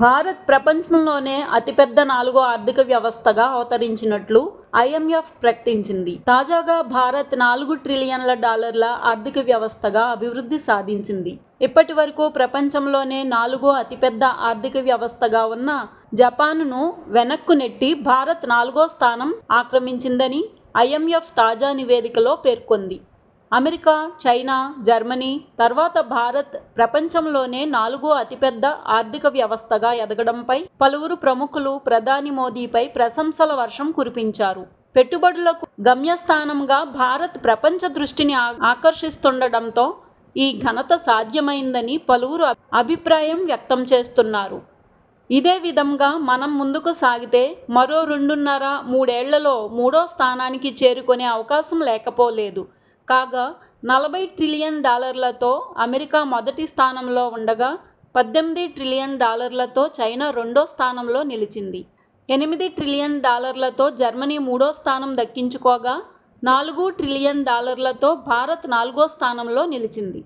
భారత్ ప్రపంచంలోనే అతిపెద్ద 4వ ఆర్థిక వ్యవస్థగా అవతరించినట్లు ఐఎంఎఫ్ ప్రకటించింది. తాజాగా భారత్ $4 ట్రిలియన్ల ఆర్థిక వ్యవస్థగా అభివృద్ధి సాధించింది. ఇప్పటి వరకు ప్రపంచంలోనే 4వ అతిపెద్ద ఆర్థిక వ్యవస్థగా ఉన్న జపాన్ను వెనక్కు నెట్టి భారత్ 4వ స్థానం ఆక్రమించిందని ఐఎంఎఫ్ తాజా నివేదికలో పేర్కొంది. అమెరికా, చైనా, జర్మనీ తర్వాత భారత్ ప్రపంచంలోనే 4వ అతిపెద్ద ఆర్థిక వ్యవస్థగా ఎదగడంపై పలువురు ప్రముఖులు ప్రధాని మోదీపై ప్రశంసల వర్షం కురిపించారు. పెట్టుబడులకు గమ్యస్థానంగా భారత్ ప్రపంచ దృష్టిని ఆకర్షిస్తుండటంతో ఈ ఘనత సాధ్యమైందని పలువురు అభిప్రాయం వ్యక్తం చేస్తున్నారు. ఇదే విధంగా మనం ముందుకు సాగితే మరో 2.5–3 ఏళ్లలో 3వ స్థానానికి చేరుకునే అవకాశం లేకపోలేదు. కాగా $40 ట్రిలియన్లతో అమెరికా మొదటి స్థానంలో ఉండగా $18 ట్రిలియన్లతో చైనా రెండో స్థానంలో నిలిచింది. $8 ట్రిలియన్లతో జర్మనీ మూడో స్థానం దక్కించుకోగా $4 ట్రిలియన్లతో భారత్ 4వ స్థానంలో నిలిచింది.